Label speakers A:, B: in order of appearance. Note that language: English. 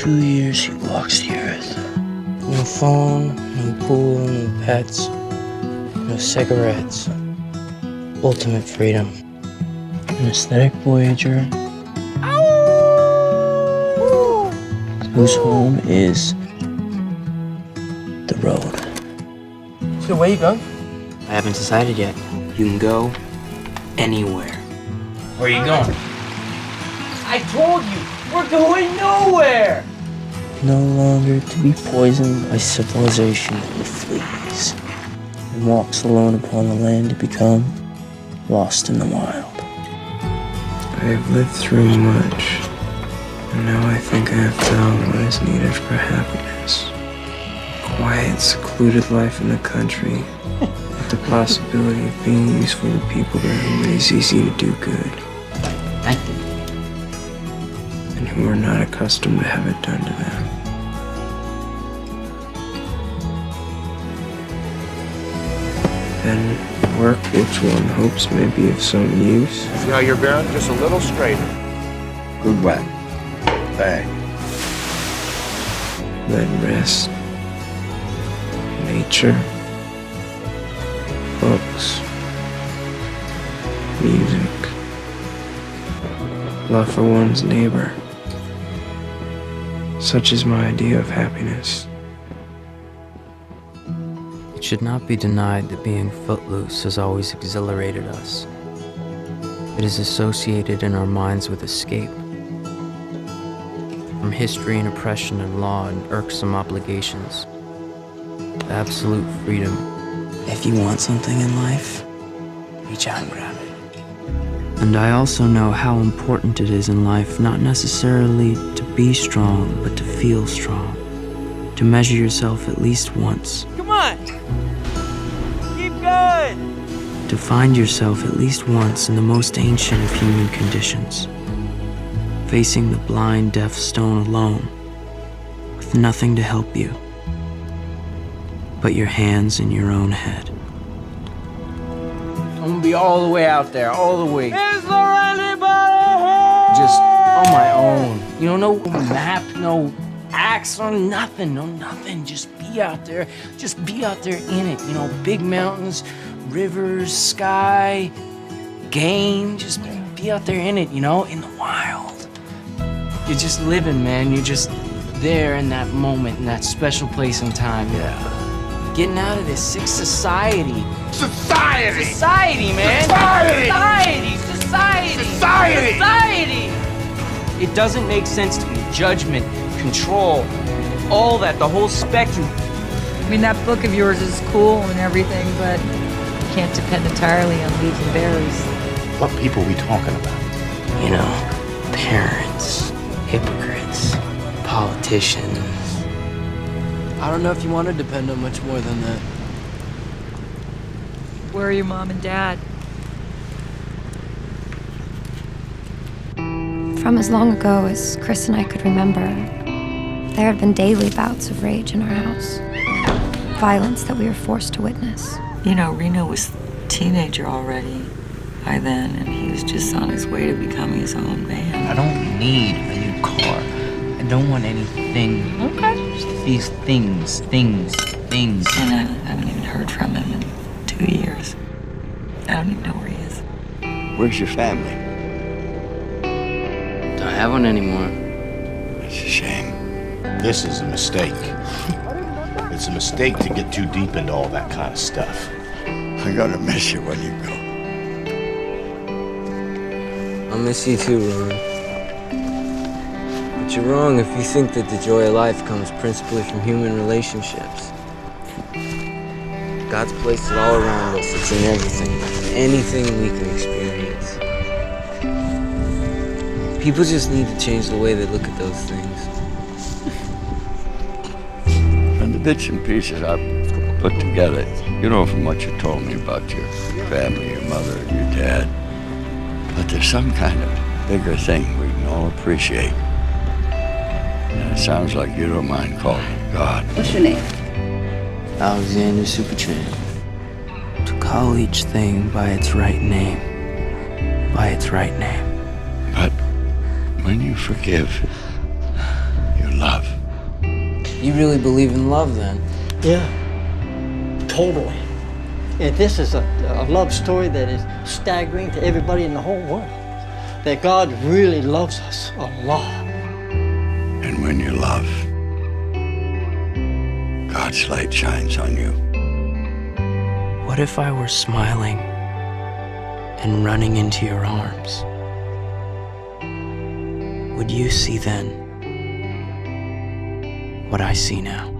A: 2 years he walks the earth. No phone, no pool, no pets, no cigarettes. Ultimate freedom. An aesthetic voyager whose home is the road.
B: So where you going?
A: I haven't decided yet. You can go anywhere.
B: Where are you going? I told you, we're going nowhere!
A: No longer to be poisoned by civilization and fleas, and walks alone upon the land to become lost in the wild. I have lived through much, and now I think I have found what is needed for happiness. Quiet, secluded life in the country, with the possibility of being useful to people to whom it is easy to do good, and who are not accustomed to have it done to them. Then work which one hopes may be of some use.
C: See how you're bearing? Just a little straighter. Good whack. Bang.
A: Then rest. Nature. Books. Music. Love for one's neighbor. Such is my idea of happiness. It should not be denied that being footloose has always exhilarated us. It is associated in our minds with escape from history and oppression and law and irksome obligations. Absolute freedom. If you want something in life, reach out and grab it. And I also know how important it is in life not necessarily to be strong, but to feel strong. To measure yourself at least once.
B: Come on! Keep going!
A: To find yourself at least once in the most ancient of human conditions. Facing the blind, deaf stone alone, with nothing to help you but your hands in your own head.
B: I'm gonna be all the way out there, all the way. Is there anybody here? Just on my own. You know, no map, no axe, no nothing. Just be out there. Just be out there in it. You know, big mountains, rivers, sky, game. Just be out there in it, you know, in the wild. You're just living, man. You're just there in that moment, in that special place and time.
C: Yeah.
B: Getting out of this sick society.
C: Society!
B: Society, man!
C: Society!
B: Society!
C: Society!
B: Society! It doesn't make sense to me. Judgment, control, all that, the whole spectrum.
D: I mean, that book of yours is cool and everything, but you can't depend entirely on leaves and berries.
C: What people are we talking about?
A: You know, parents, hypocrites, politicians.
E: I don't know if you want to depend on much more than that.
D: Where are your mom and dad?
F: From as long ago as Chris and I could remember, there had been daily bouts of rage in our house. Violence that we were forced to witness.
D: You know, Reno was a teenager already by then, and he was just on his way to becoming his own man.
B: I don't need a new car. I don't want anything.
D: Okay.
B: Just these things.
D: And I haven't even heard from him in 2 years. I don't even know where he is.
C: Where's your family?
A: Don't have one anymore.
C: It's a shame. This is a mistake. It's a mistake to get too deep into all that kind of stuff. I'm gonna miss you when you go.
A: I'll miss you too, Ron. But you're wrong if you think that the joy of life comes principally from human relationships. God's placed it all around us. It's in everything. Anything we can experience. People just need to change the way they look at those things.
G: And the bits and pieces I've put together, you know, from what you told me about your family, your mother, your dad. But there's some kind of bigger thing we can all appreciate. And it sounds like you don't mind calling it God.
H: What's your name?
A: Alexander Supertramp. To call each thing by its right name. By its right name.
G: But when you forgive, you in love.
B: You really believe in love then?
H: Yeah, totally. And this is a love story that is staggering to everybody in the whole world. That God really loves us a lot.
G: And when you love, God's light shines on you.
B: What if I were smiling and running into your arms? Would you see then what I see now?